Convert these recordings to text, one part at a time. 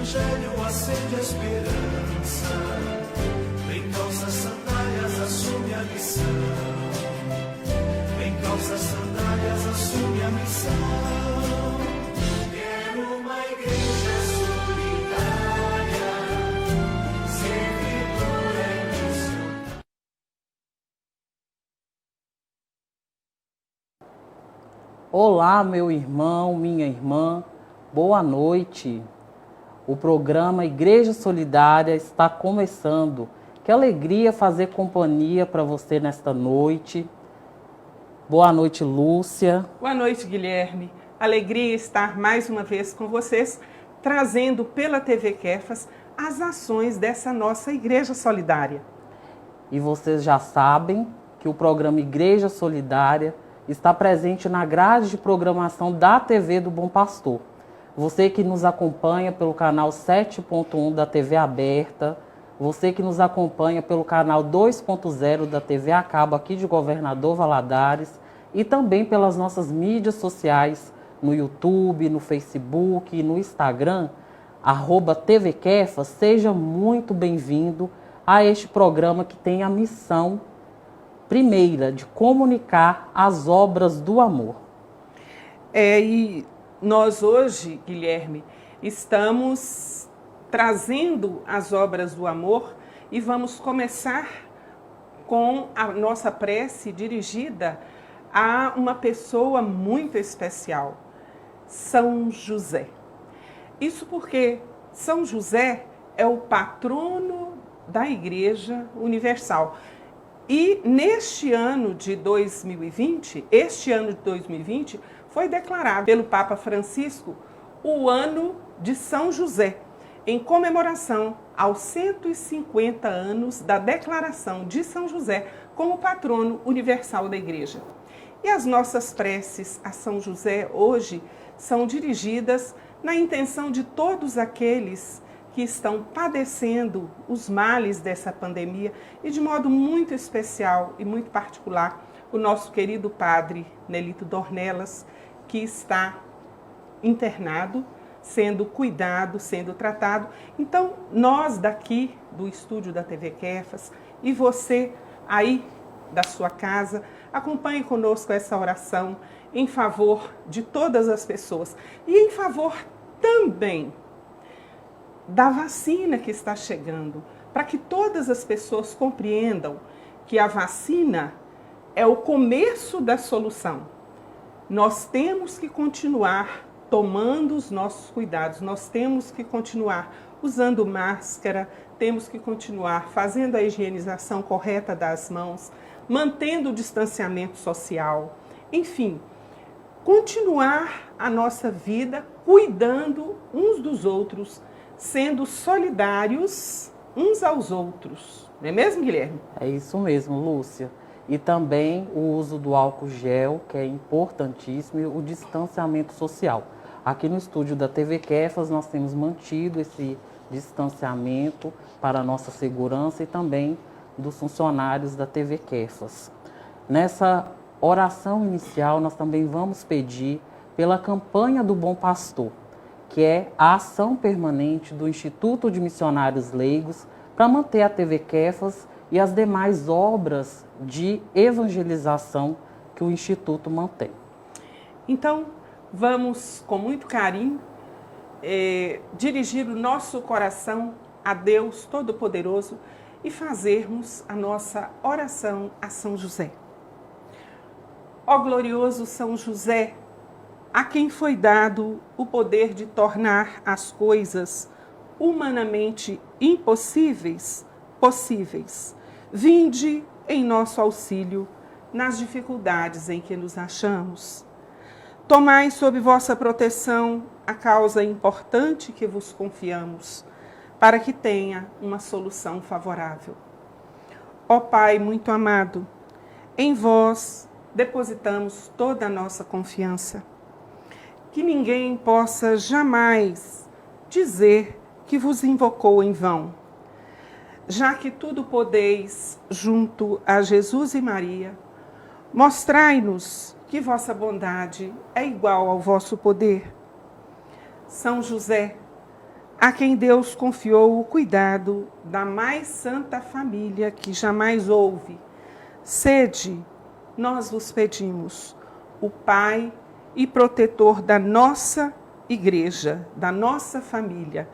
Evangelho acende a esperança. Vem, calça sandálias, assume a missão. Vem, calça sandálias, assume a missão. Quero uma igreja solidária, servidora e missionária. Olá, meu irmão, minha irmã, boa noite. O programa Igreja Solidária está começando. Que alegria fazer companhia para você nesta noite. Boa noite, Lúcia. Boa noite, Guilherme. Alegria estar mais uma vez com vocês, trazendo pela TV Kefas as ações dessa nossa Igreja Solidária. E vocês já sabem que o programa Igreja Solidária está presente na grade de programação da TV do Bom Pastor. Você que nos acompanha pelo canal 7.1 da TV aberta, você que nos acompanha pelo canal 2.0 da TV a cabo aqui de Governador Valadares e também pelas nossas mídias sociais no YouTube, no Facebook e no Instagram, @TVKefas, seja muito bem-vindo a este programa que tem a missão primeira de comunicar as obras do amor. E nós hoje, Guilherme, estamos trazendo as obras do amor e vamos começar com a nossa prece dirigida a uma pessoa muito especial, São José. Isso porque São José é o patrono da Igreja Universal. E neste ano de 2020, foi declarado pelo Papa Francisco o ano de São José, em comemoração aos 150 anos da declaração de São José como patrono universal da Igreja. E as nossas preces a São José hoje são dirigidas na intenção de todos aqueles que estão padecendo os males dessa pandemia e de modo muito especial e muito particular o nosso querido padre Nelito Dornelas, que está internado, sendo cuidado, sendo tratado. Então, nós daqui do estúdio da TV Kefas e você aí da sua casa, acompanhe conosco essa oração em favor de todas as pessoas e em favor também da vacina que está chegando, para que todas as pessoas compreendam que a vacina é o começo da solução. Nós temos que continuar tomando os nossos cuidados, nós temos que continuar usando máscara, temos que continuar fazendo a higienização correta das mãos, mantendo o distanciamento social, enfim, continuar a nossa vida cuidando uns dos outros, sendo solidários uns aos outros. Não é mesmo, Guilherme? É isso mesmo, Lúcia. E também o uso do álcool gel, que é importantíssimo, e o distanciamento social. Aqui no estúdio da TV Kefas nós temos mantido esse distanciamento para a nossa segurança e também dos funcionários da TV Kefas. Nessa oração inicial nós também vamos pedir pela campanha do Bom Pastor, que é a ação permanente do Instituto de Missionários Leigos para manter a TV Kefas e as demais obras de evangelização que o Instituto mantém. Então, vamos com muito carinho dirigir o nosso coração a Deus Todo-Poderoso e fazermos a nossa oração a São José. Ó glorioso São José, a quem foi dado o poder de tornar as coisas humanamente impossíveis possíveis, vinde em nosso auxílio nas dificuldades em que nos achamos. Tomai sob vossa proteção a causa importante que vos confiamos, para que tenha uma solução favorável. Ó Pai muito amado, em vós depositamos toda a nossa confiança. Que ninguém possa jamais dizer que vos invocou em vão. Já que tudo podeis junto a Jesus e Maria, mostrai-nos que vossa bondade é igual ao vosso poder. São José, a quem Deus confiou o cuidado da mais santa família que jamais houve, sede, nós vos pedimos, o Pai e protetor da nossa Igreja, da nossa família,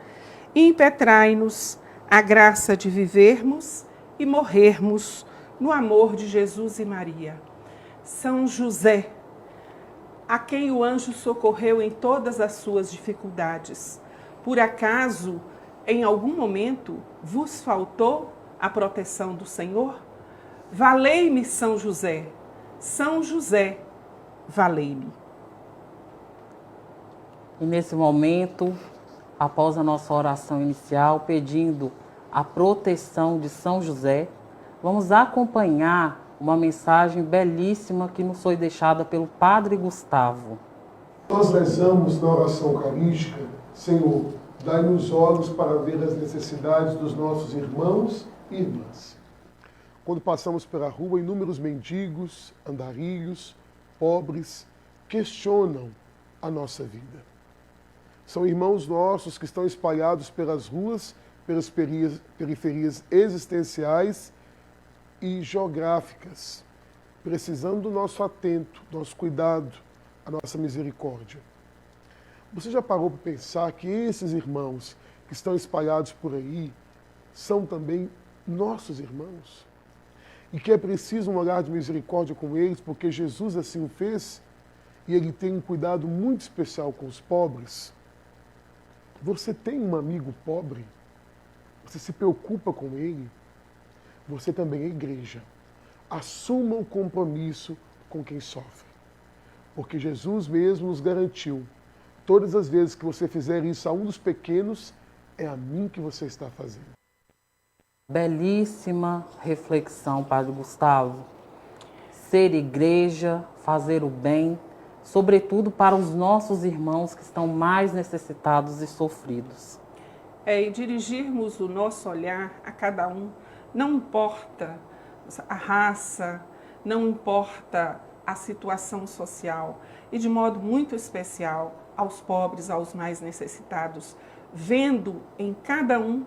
impetrai-nos a graça de vivermos e morrermos no amor de Jesus e Maria. São José, a quem o anjo socorreu em todas as suas dificuldades. Por acaso, em algum momento, vos faltou a proteção do Senhor? Valei-me, São José. São José, valei-me. E nesse momento, após a nossa oração inicial, pedindo a proteção de São José, vamos acompanhar uma mensagem belíssima que nos foi deixada pelo Padre Gustavo. Nós rezamos na oração eucarística: Senhor, dai-nos olhos para ver as necessidades dos nossos irmãos e irmãs. Quando passamos pela rua, inúmeros mendigos, andarilhos, pobres, questionam a nossa vida. São irmãos nossos que estão espalhados pelas ruas, pelas periferias existenciais e geográficas, precisando do nosso atento, nosso cuidado, a nossa misericórdia. Você já parou para pensar que esses irmãos que estão espalhados por aí são também nossos irmãos? E que é preciso um olhar de misericórdia com eles, porque Jesus assim o fez e ele tem um cuidado muito especial com os pobres? Você tem um amigo pobre? Você se preocupa com ele? Você também é igreja. Assuma o compromisso com quem sofre. Porque Jesus mesmo nos garantiu: todas as vezes que você fizer isso a um dos pequenos, é a mim que você está fazendo. Belíssima reflexão, Padre Gustavo. Ser igreja, fazer o bem, sobretudo para os nossos irmãos que estão mais necessitados e sofridos. E dirigirmos o nosso olhar a cada um, não importa a raça, não importa a situação social, e de modo muito especial aos pobres, aos mais necessitados, vendo em cada um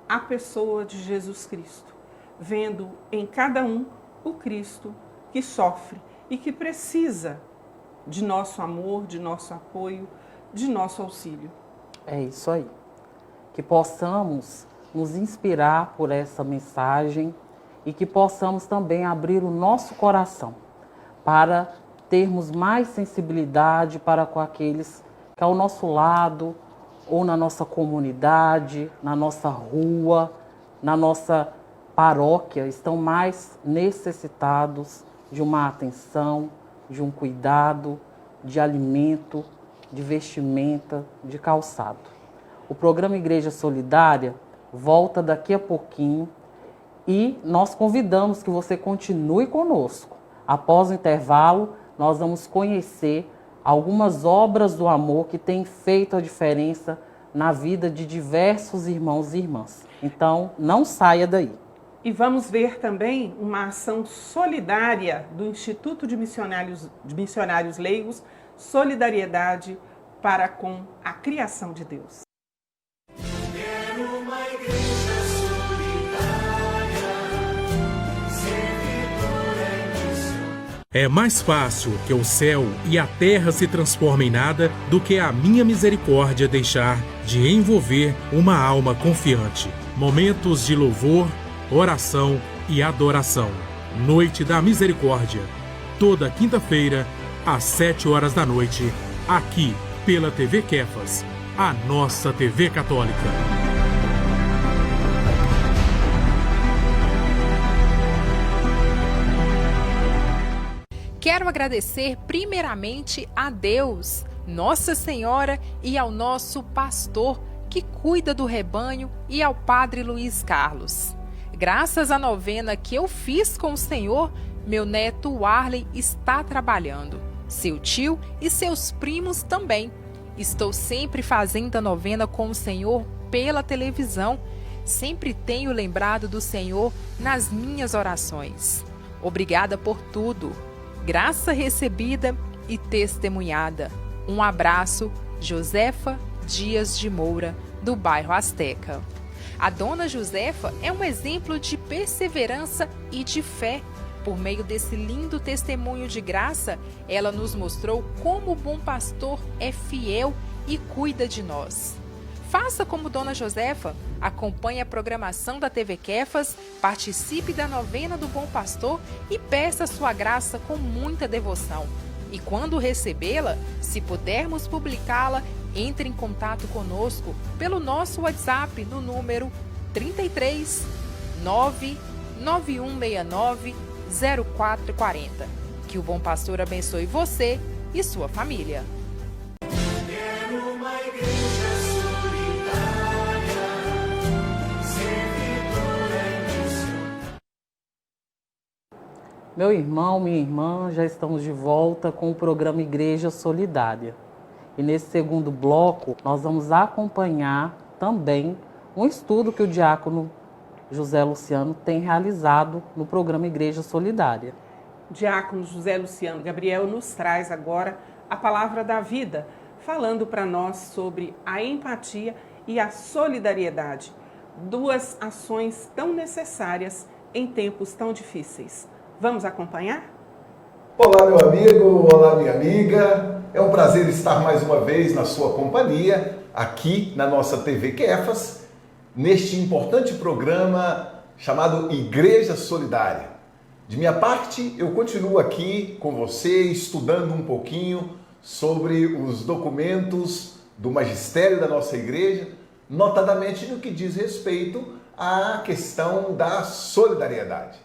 a pessoa de Jesus Cristo, vendo em cada um o Cristo que sofre e que precisa de nosso amor, de nosso apoio, de nosso auxílio. É isso aí. Que possamos nos inspirar por essa mensagem e que possamos também abrir o nosso coração para termos mais sensibilidade para com aqueles que ao nosso lado, ou na nossa comunidade, na nossa rua, na nossa paróquia, estão mais necessitados de uma atenção, de um cuidado, de alimento, de vestimenta, de calçado. O programa Igreja Solidária volta daqui a pouquinho e nós convidamos que você continue conosco. Após o intervalo, nós vamos conhecer algumas obras do amor que têm feito a diferença na vida de diversos irmãos e irmãs. Então, não saia daí. E vamos ver também uma ação solidária do Instituto de Missionários Leigos, Solidariedade para com a Criação de Deus. Quero uma igreja solidária, servidora e missionária. É mais fácil que o céu e a terra se transformem em nada do que a minha misericórdia deixar de envolver uma alma confiante. Momentos de louvor, oração e adoração. Noite da Misericórdia. Toda quinta-feira, às 7h da noite, aqui pela TV Kefas, a nossa TV católica. Quero agradecer primeiramente a Deus, Nossa Senhora e ao nosso pastor que cuida do rebanho e ao Padre Luiz Carlos. Graças à novena que eu fiz com o Senhor, meu neto Warley está trabalhando. Seu tio e seus primos também. Estou sempre fazendo a novena com o Senhor pela televisão. Sempre tenho lembrado do Senhor nas minhas orações. Obrigada por tudo. Graça recebida e testemunhada. Um abraço, Josefa Dias de Moura, do bairro Azteca. A dona Josefa é um exemplo de perseverança e de fé. Por meio desse lindo testemunho de graça, ela nos mostrou como o bom pastor é fiel e cuida de nós. Faça como Dona Josefa, acompanhe a programação da TV Kefas, participe da novena do Bom Pastor e peça sua graça com muita devoção. E quando recebê-la, se pudermos publicá-la, entre em contato conosco pelo nosso WhatsApp no número 33 99169 0440. Que o Bom Pastor abençoe você e sua família. Quero uma igreja solidária, servidora e missionária. Meu irmão, minha irmã, já estamos de volta com o programa Igreja Solidária. E nesse segundo bloco, nós vamos acompanhar também um estudo que o diácono José Luciano tem realizado no programa Igreja Solidária. Diácono José Luciano Gabriel nos traz agora a palavra da vida, falando para nós sobre a empatia e a solidariedade, duas ações tão necessárias em tempos tão difíceis. Vamos acompanhar? Olá, meu amigo, olá, minha amiga. É um prazer estar mais uma vez na sua companhia, aqui na nossa TV Kefas, neste importante programa chamado Igreja Solidária. De minha parte, eu continuo aqui com você, estudando um pouquinho sobre os documentos do magistério da nossa igreja, notadamente no que diz respeito à questão da solidariedade.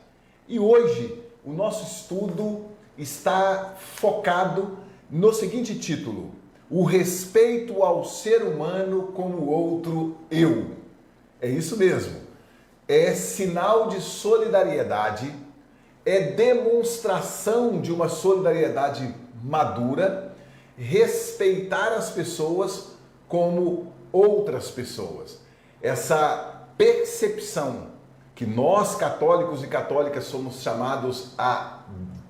E hoje, o nosso estudo está focado no seguinte título: o respeito ao ser humano como outro eu. É isso mesmo. É sinal de solidariedade, é demonstração de uma solidariedade madura, respeitar as pessoas como outras pessoas. Essa percepção que nós, católicos e católicas, somos chamados a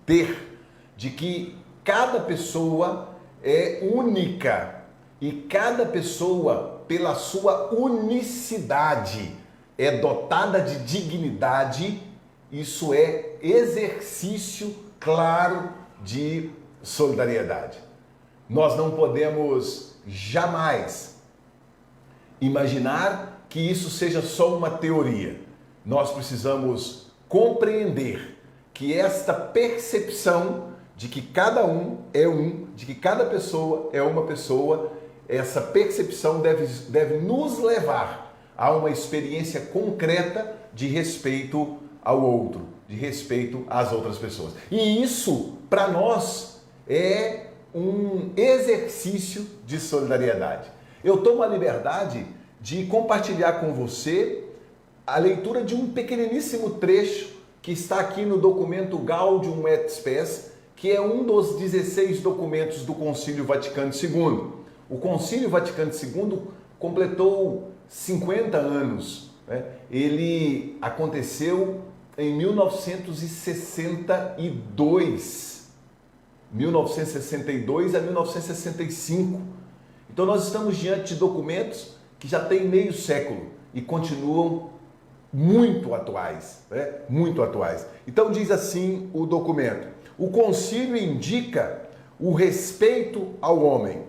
ter, de que cada pessoa é única e cada pessoa, pela sua unicidade, é dotada de dignidade. Isso é exercício claro de solidariedade. Nós não podemos jamais imaginar que isso seja só uma teoria. Nós precisamos compreender que esta percepção de que cada um é um, de que cada pessoa é uma pessoa, essa percepção deve nos levar a uma experiência concreta de respeito ao outro, de respeito às outras pessoas. E isso, para nós, é um exercício de solidariedade. Eu tomo a liberdade de compartilhar com você a leitura de um pequeniníssimo trecho que está aqui no documento Gaudium et Spes, que é um dos 16 documentos do Concílio Vaticano II. O Concílio Vaticano II completou 50 anos. Né? Ele aconteceu em 1962. 1962 a 1965. Então nós estamos diante de documentos que já têm meio século e continuam muito atuais, né? Muito atuais. Então diz assim o documento: o concílio indica o respeito ao homem,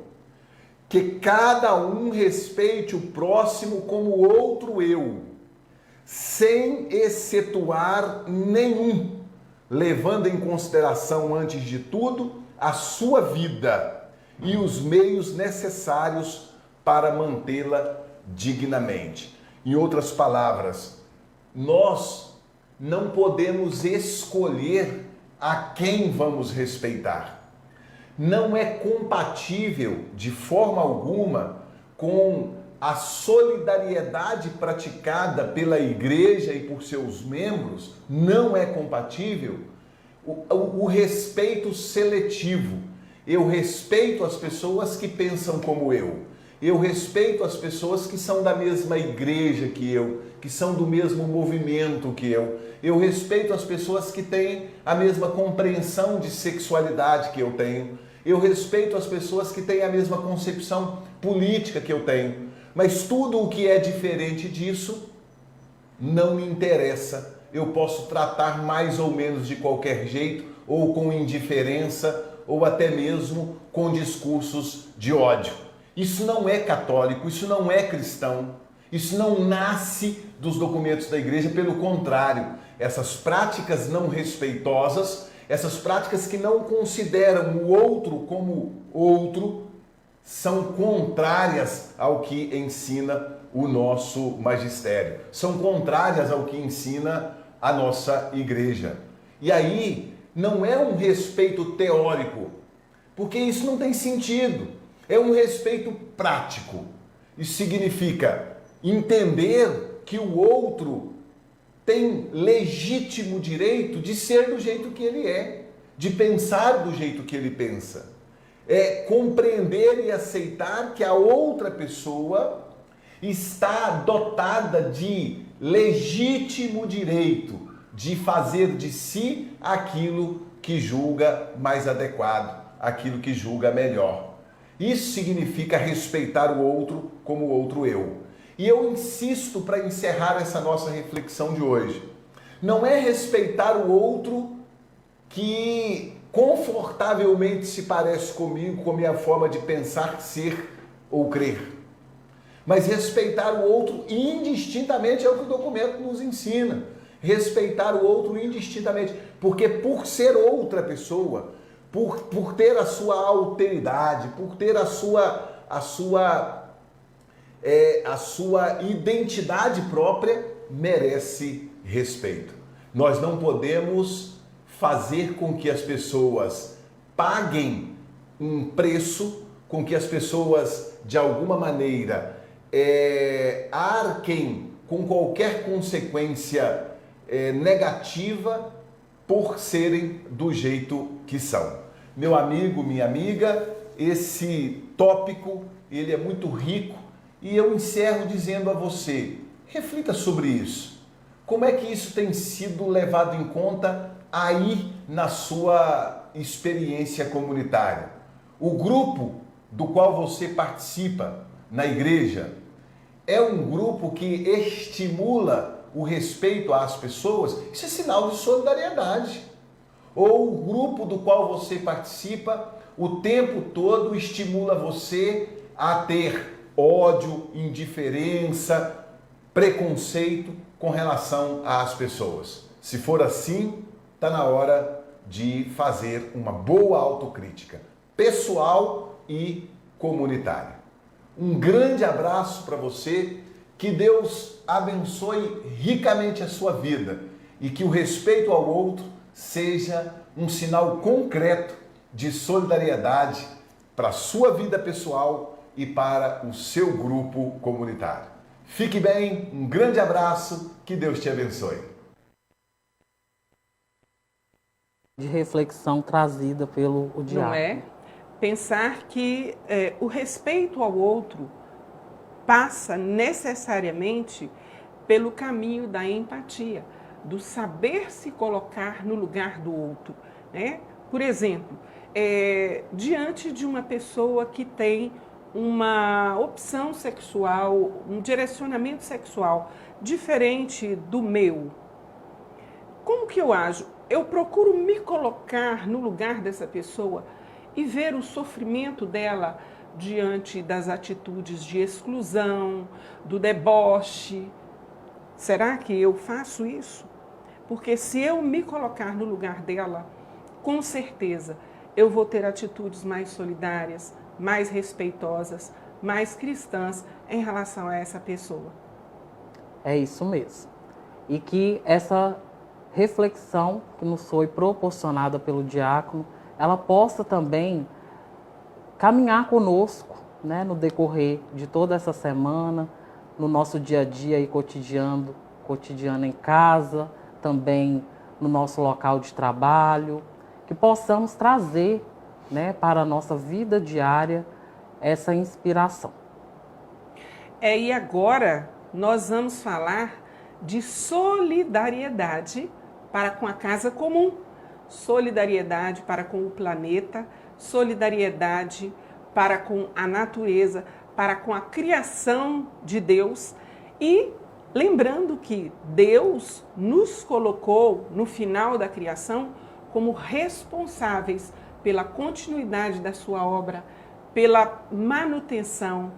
que cada um respeite o próximo como outro eu, sem excetuar nenhum, levando em consideração, antes de tudo, a sua vida e os meios necessários para mantê-la dignamente. Em outras palavras, nós não podemos escolher a quem vamos respeitar. Não é compatível, de forma alguma, com a solidariedade praticada pela igreja e por seus membros, não é compatível o respeito seletivo. Eu respeito as pessoas que pensam como eu. Eu respeito as pessoas que são da mesma igreja que eu, que são do mesmo movimento que eu. Eu respeito as pessoas que têm a mesma compreensão de sexualidade que eu tenho. eu respeito as pessoas que têm a mesma concepção política que eu tenho, mas tudo o que é diferente disso não me interessa. Eu posso tratar mais ou menos de qualquer jeito, ou com indiferença, ou até mesmo com discursos de ódio. Isso não é católico, isso não é cristão, isso não nasce dos documentos da igreja, pelo contrário, essas práticas não respeitosas, essas práticas que não consideram o outro como outro, são contrárias ao que ensina o nosso magistério, são contrárias ao que ensina a nossa igreja. E aí não é um respeito teórico, porque isso não tem sentido, é um respeito prático. Isso significa entender que o outro tem legítimo direito de ser do jeito que ele é, de pensar do jeito que ele pensa. É compreender e aceitar que a outra pessoa está dotada de legítimo direito de fazer de si aquilo que julga mais adequado, aquilo que julga melhor. Isso significa respeitar o outro como o outro eu. E eu insisto para encerrar essa nossa reflexão de hoje. Não é respeitar o outro que confortavelmente se parece comigo, com a minha forma de pensar, ser ou crer. Mas respeitar o outro indistintamente é o que o documento nos ensina. Respeitar o outro indistintamente. Porque por ser outra pessoa, por ter a sua alteridade, por ter a sua identidade própria, merece respeito. Nós não podemos fazer com que as pessoas paguem um preço, com que as pessoas, de alguma maneira, arquem com qualquer consequência negativa por serem do jeito que são. Meu amigo, minha amiga, esse tópico ele é muito rico e eu encerro dizendo a você, reflita sobre isso. Como é que isso tem sido levado em conta aí na sua experiência comunitária? O grupo do qual você participa na igreja é um grupo que estimula o respeito às pessoas? Isso é sinal de solidariedade. Ou o grupo do qual você participa o tempo todo estimula você a ter ódio, indiferença, preconceito com relação às pessoas? Se for assim, está na hora de fazer uma boa autocrítica, pessoal e comunitária. Um grande abraço para você, que Deus abençoe ricamente a sua vida e que o respeito ao outro seja um sinal concreto de solidariedade para a sua vida pessoal e para o seu grupo comunitário. Fique bem, um grande abraço, que Deus te abençoe. De reflexão trazida pelo diácono. Não é? Pensar que o respeito ao outro passa necessariamente pelo caminho da empatia, do saber se colocar no lugar do outro, né? Por exemplo, diante de uma pessoa que tem uma opção sexual, um direcionamento sexual diferente do meu, como que eu ajo? Eu procuro me colocar no lugar dessa pessoa e ver o sofrimento dela diante das atitudes de exclusão, do deboche. Será que eu faço isso? Porque se eu me colocar no lugar dela, com certeza eu vou ter atitudes mais solidárias, mais respeitosas, mais cristãs em relação a essa pessoa. É isso mesmo. E que essa reflexão que nos foi proporcionada pelo diácono, ela possa também caminhar conosco, né, no decorrer de toda essa semana, no nosso dia a dia e cotidiano em casa, também no nosso local de trabalho, que possamos trazer, né, para a nossa vida diária essa inspiração. E agora nós vamos falar de solidariedade para com a casa comum, solidariedade para com o planeta, solidariedade para com a natureza, para com a criação de Deus, e lembrando que Deus nos colocou no final da criação como responsáveis pela continuidade da sua obra, pela manutenção,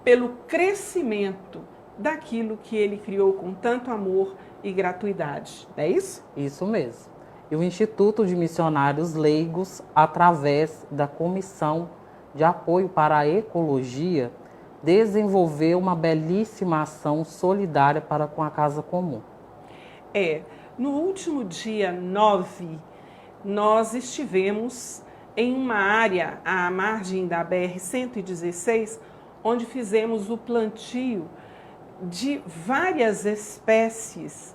pelo crescimento daquilo que ele criou com tanto amor e gratuidade. Não é isso? Isso mesmo. E o Instituto de Missionários Leigos, através da Comissão de Apoio para a Ecologia, desenvolveu uma belíssima ação solidária para com a Casa Comum. No último dia 9, nós estivemos em uma área à margem da BR-116, onde fizemos o plantio de várias espécies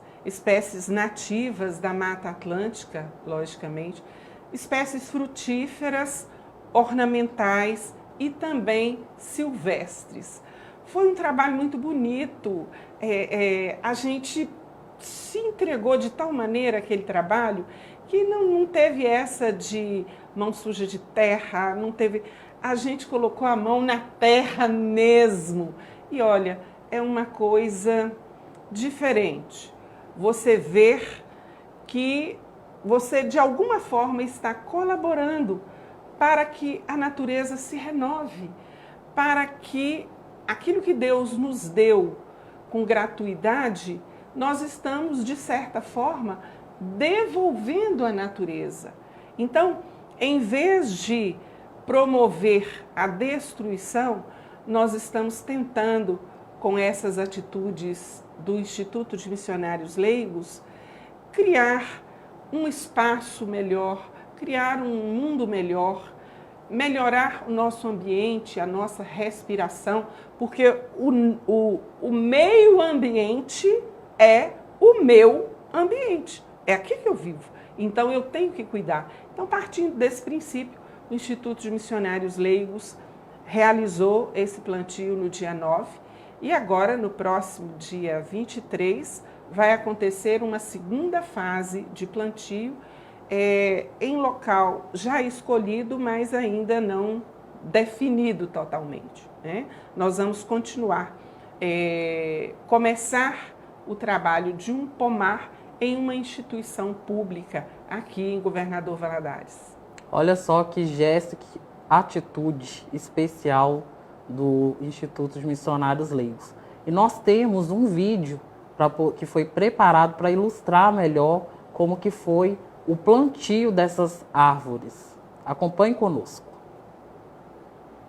nativas da Mata Atlântica, logicamente, espécies frutíferas, ornamentais e também silvestres. Foi um trabalho muito bonito, a gente se entregou de tal maneira aquele trabalho que não teve essa de mão suja de terra, não teve. A gente colocou a mão na terra mesmo. E olha, é uma coisa diferente. Você ver que você de alguma forma está colaborando para que a natureza se renove, para que aquilo que Deus nos deu com gratuidade, nós estamos, de certa forma, devolvendo à natureza. Então, em vez de promover a destruição, nós estamos tentando, com essas atitudes do Instituto de Missionários Leigos, criar um espaço melhor, criar um mundo melhor, melhorar o nosso ambiente, a nossa respiração, porque o meio ambiente é o meu ambiente. É aqui que eu vivo. Então, eu tenho que cuidar. Então, partindo desse princípio, o Instituto de Missionários Leigos realizou esse plantio no dia 9 e agora, no próximo dia 23, vai acontecer uma segunda fase de plantio em local já escolhido, mas ainda não definido totalmente, né? Nós vamos continuar, começar o trabalho de um pomar em uma instituição pública aqui em Governador Valadares. Olha só que gesto, que atitude especial do Instituto de Missionários Leigos. E nós temos um vídeo que foi preparado para ilustrar melhor como que foi o plantio dessas árvores. Acompanhe conosco.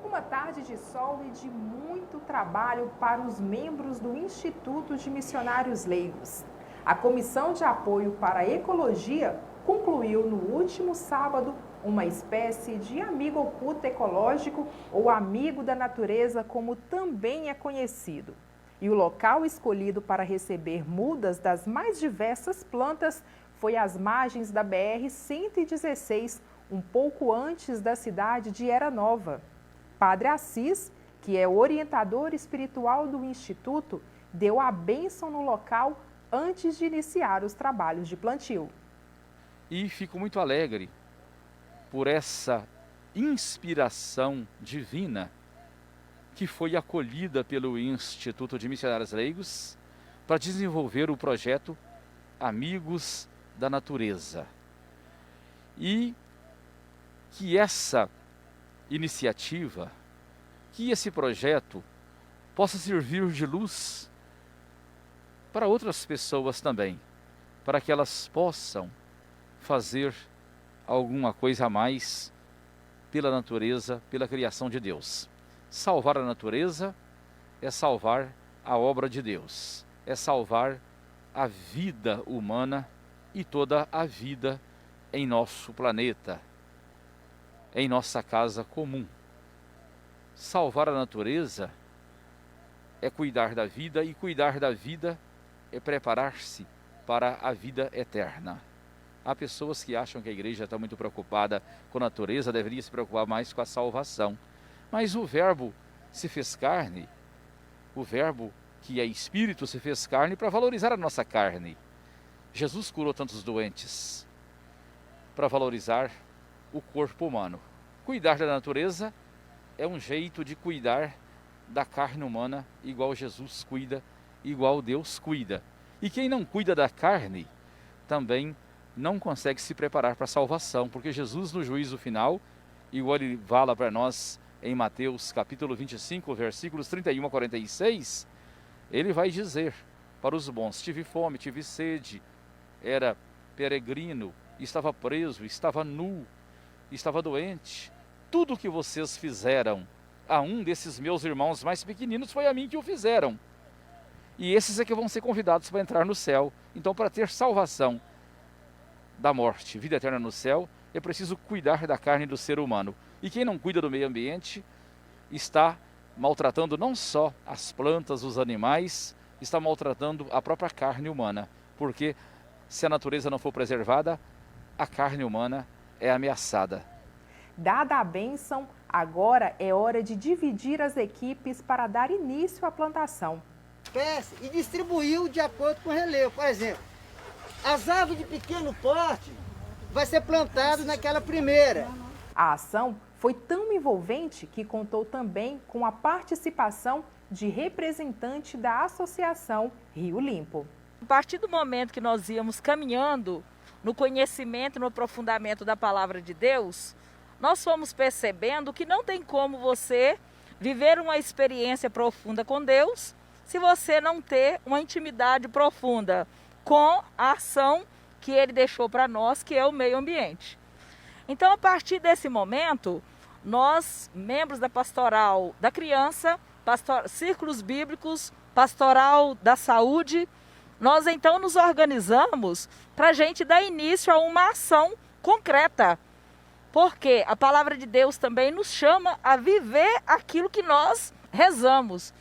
Uma tarde de sol e de muito trabalho para os membros do Instituto de Missionários Leigos. A Comissão de Apoio para a Ecologia concluiu no último sábado uma espécie de amigo oculto ecológico ou amigo da natureza, como também é conhecido. E o local escolhido para receber mudas das mais diversas plantas foi às margens da BR-116, um pouco antes da cidade de Era Nova. Padre Assis, que é orientador espiritual do Instituto, deu a bênção no local antes de iniciar os trabalhos de plantio. E fico muito alegre por essa inspiração divina que foi acolhida pelo Instituto de Missionários Leigos para desenvolver o projeto Amigos da Natureza. E que essa iniciativa, que esse projeto possa servir de luz para outras pessoas também, para que elas possam fazer alguma coisa a mais pela natureza, pela criação de Deus. Salvar a natureza é salvar a obra de Deus, é salvar a vida humana e toda a vida em nosso planeta, em nossa casa comum. Salvar a natureza é cuidar da vida, e cuidar da vida é preparar-se para a vida eterna. Há pessoas que acham que a igreja está muito preocupada com a natureza, deveria se preocupar mais com a salvação. Mas o Verbo se fez carne, o Verbo que é Espírito se fez carne para valorizar a nossa carne. Jesus curou tantos doentes para valorizar o corpo humano. Cuidar da natureza é um jeito de cuidar da carne humana, igual Jesus cuida, igual Deus cuida. E quem não cuida da carne também não consegue se preparar para a salvação, porque Jesus no juízo final, igual ele fala para nós em Mateus capítulo 25, versículos 31 a 46, ele vai dizer para os bons: tive fome, tive sede, era peregrino, estava preso, estava nu, estava doente. Tudo o que vocês fizeram a um desses meus irmãos mais pequeninos foi a mim que o fizeram. E esses é que vão ser convidados para entrar no céu. Então, para ter salvação da morte, vida eterna no céu, é preciso cuidar da carne do ser humano. E quem não cuida do meio ambiente está maltratando não só as plantas, os animais, está maltratando a própria carne humana. Porque se a natureza não for preservada, a carne humana é ameaçada. Dada a bênção, agora é hora de dividir as equipes para dar início à plantação. Espécie e distribuiu de acordo com o relevo. Por exemplo, as árvores de pequeno porte vai ser plantado naquela primeira. A ação foi tão envolvente que contou também com a participação de representante da Associação Rio Limpo. A partir do momento que nós íamos caminhando no conhecimento, no aprofundamento da palavra de Deus, nós fomos percebendo que não tem como você viver uma experiência profunda com Deus se você não ter uma intimidade profunda com a ação que Ele deixou para nós, que é o meio ambiente. Então, a partir desse momento, nós, membros da Pastoral da Criança, Círculos Bíblicos, Pastoral da Saúde, nós então nos organizamos para a gente dar início a uma ação concreta. Porque a palavra de Deus também nos chama a viver aquilo que nós rezamos.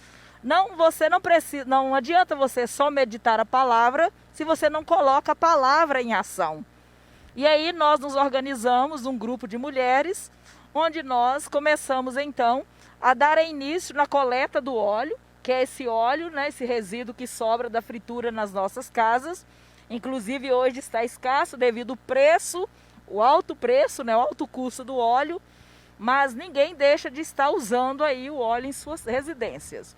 Não adianta você só meditar a palavra se você não coloca a palavra em ação. E aí nós nos organizamos, um grupo de mulheres, onde nós começamos então a dar início na coleta do óleo, que é esse óleo, né, esse resíduo que sobra da fritura nas nossas casas. Inclusive hoje está escasso devido ao preço, o alto preço, né, o alto custo do óleo, mas ninguém deixa de estar usando aí o óleo em suas residências.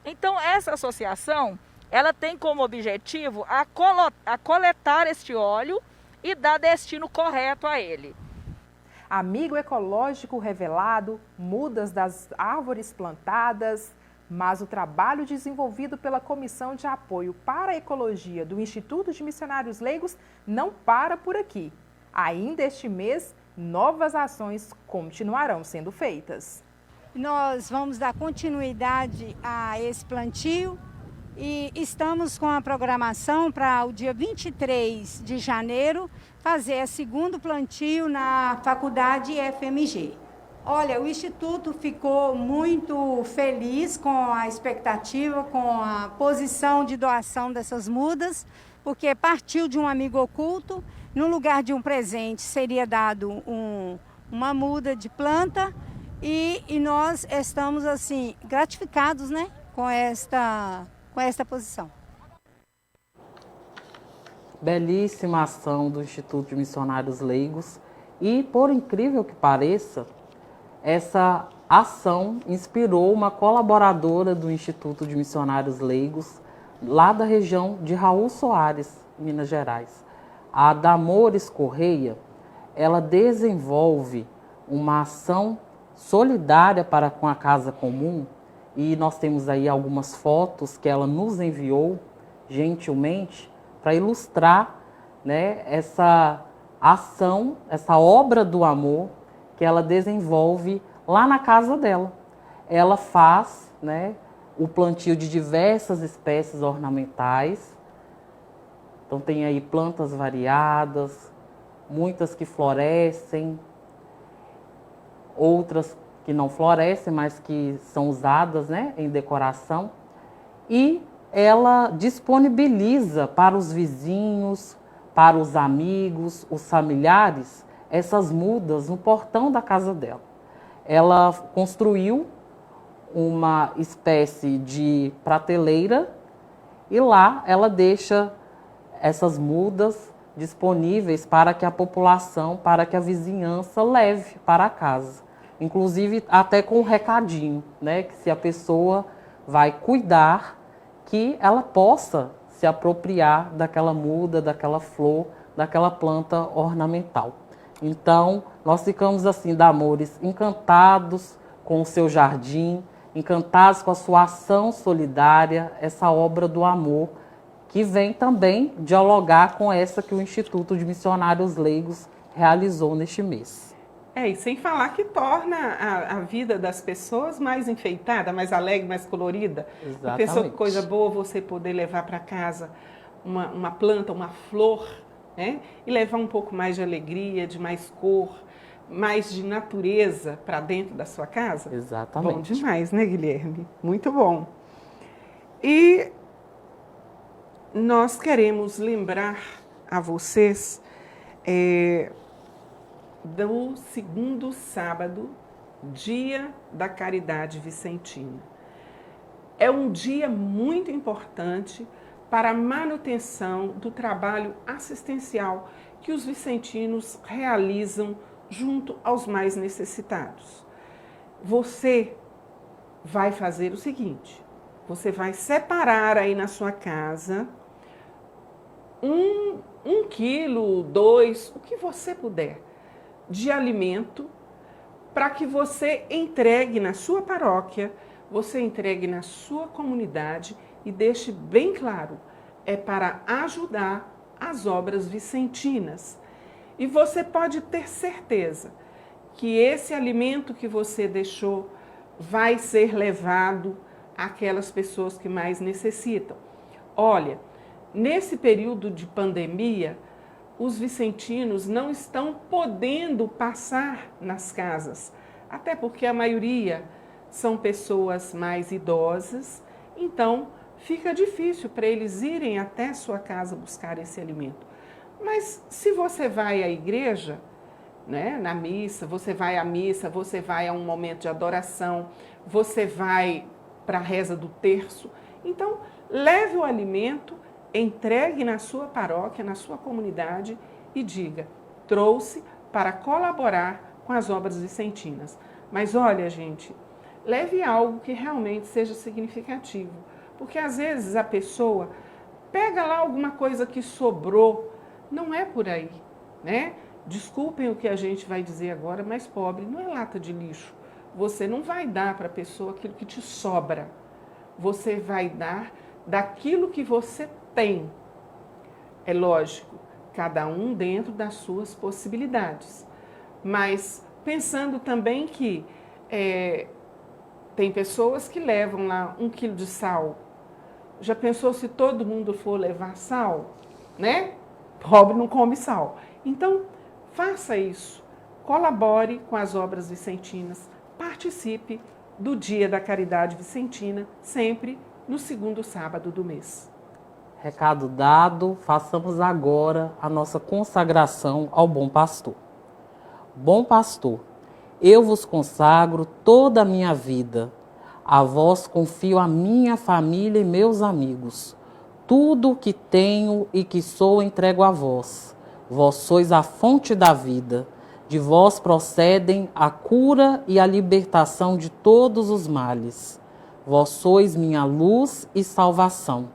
Então essa associação, ela tem como objetivo a coletar este óleo e dar destino correto a ele. Amigo ecológico revelado, mudas das árvores plantadas, mas o trabalho desenvolvido pela Comissão de Apoio para a Ecologia do Instituto de Missionários Leigos não para por aqui. Ainda este mês, novas ações continuarão sendo feitas. Nós vamos dar continuidade a esse plantio e estamos com a programação para o dia 23 de janeiro fazer o segundo plantio na Faculdade FMG. Olha, o Instituto ficou muito feliz com a expectativa, com a posição de doação dessas mudas, porque partiu de um amigo oculto. No lugar de um presente seria dado uma muda de planta e nós estamos assim gratificados, né, com esta posição. Belíssima ação do Instituto de Missionários Leigos e, por incrível que pareça, essa ação inspirou uma colaboradora do Instituto de Missionários Leigos lá da região de Raul Soares, Minas Gerais. A Damores Correia, ela desenvolve uma ação solidária para com a Casa Comum e nós temos aí algumas fotos que ela nos enviou gentilmente para ilustrar, né, essa ação, essa obra do amor que ela desenvolve lá na casa dela. Ela faz, né, o plantio de diversas espécies ornamentais. Então tem aí plantas variadas, muitas que florescem, outras que não florescem, mas que são usadas, né, em decoração. E ela disponibiliza para os vizinhos, para os amigos, os familiares, essas mudas no portão da casa dela. Ela construiu uma espécie de prateleira e lá ela deixa essas mudas disponíveis para que a população, para que a vizinhança leve para casa. inclusive até com um recadinho, né? Que se a pessoa vai cuidar, que ela possa se apropriar daquela muda, daquela flor, daquela planta ornamental. Então, nós ficamos assim, Damores, encantados com o seu jardim, encantados com a sua ação solidária, essa obra do amor, que vem também dialogar com essa que o Instituto de Missionários Leigos realizou neste mês. E sem falar que torna a vida das pessoas mais enfeitada, mais alegre, mais colorida. Exatamente. A pessoa, que coisa boa você poder levar para casa uma planta, uma flor, né? E levar um pouco mais de alegria, de mais cor, mais de natureza para dentro da sua casa. Exatamente. Bom demais, né, Guilherme? Muito bom. E nós queremos lembrar a vocês do segundo sábado, Dia da Caridade Vicentina. É um dia muito importante para a manutenção do trabalho assistencial que os vicentinos realizam junto aos mais necessitados. Você vai fazer o seguinte: você vai separar aí na sua casa 1 quilo, 2, o que você puder, de alimento, para que você entregue na sua paróquia, você entregue na sua comunidade e deixe bem claro, é para ajudar as obras vicentinas. E você pode ter certeza que esse alimento que você deixou vai ser levado àquelas pessoas que mais necessitam. Olha, nesse período de pandemia, os vicentinos não estão podendo passar nas casas, até porque a maioria são pessoas mais idosas, então fica difícil para eles irem até sua casa buscar esse alimento. Mas se você vai à igreja, né, na missa, você vai à missa, você vai a um momento de adoração, você vai para a reza do terço, então leve o alimento, entregue na sua paróquia, na sua comunidade e diga: trouxe para colaborar com as obras vicentinas. Mas olha, gente, leve algo que realmente seja significativo, porque às vezes a pessoa pega lá alguma coisa que sobrou, não é por aí, né? Desculpem o que a gente vai dizer agora, mas pobre não é lata de lixo. Você não vai dar para a pessoa aquilo que te sobra. Você vai dar daquilo que você tem. É lógico, cada um dentro das suas possibilidades. Mas pensando também que tem pessoas que levam lá 1 quilo de sal. Já pensou se todo mundo for levar sal, né? Pobre não come sal. Então, faça isso. Colabore com as obras vicentinas. Participe do Dia da Caridade Vicentina, sempre no segundo sábado do mês. Recado dado, façamos agora a nossa consagração ao Bom Pastor. Bom Pastor, eu vos consagro toda a minha vida. A vós confio a minha família e meus amigos. Tudo o que tenho e que sou entrego a vós. Vós sois a fonte da vida. De vós procedem a cura e a libertação de todos os males. Vós sois minha luz e salvação.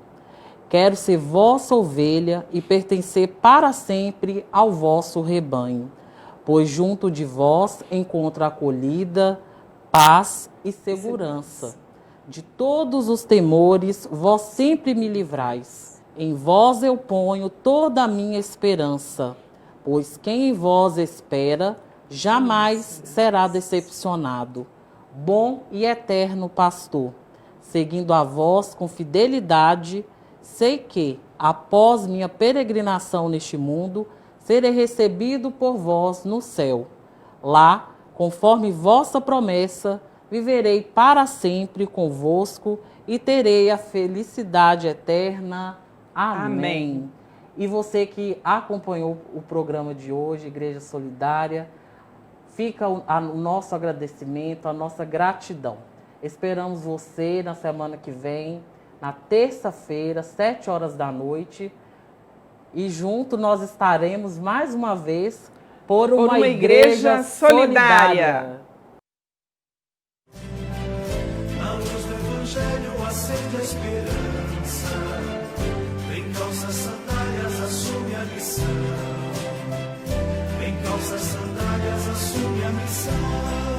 Quero ser vossa ovelha e pertencer para sempre ao vosso rebanho, pois junto de vós encontro acolhida, paz e segurança. De todos os temores, vós sempre me livrais. Em vós eu ponho toda a minha esperança, pois quem em vós espera jamais será decepcionado. Bom e eterno pastor, seguindo a vós com fidelidade, sei que, após minha peregrinação neste mundo, serei recebido por vós no céu. Lá, conforme vossa promessa, viverei para sempre convosco e terei a felicidade eterna. Amém. E você que acompanhou o programa de hoje, Igreja Solidária, fica o nosso agradecimento, a nossa gratidão. Esperamos você na semana que vem, na terça-feira, 7h da noite. E junto nós estaremos mais uma vez por uma igreja solidária. esperança. Vem, calça sandálias, assume a missão. Vem, calça sandálias, assume a missão.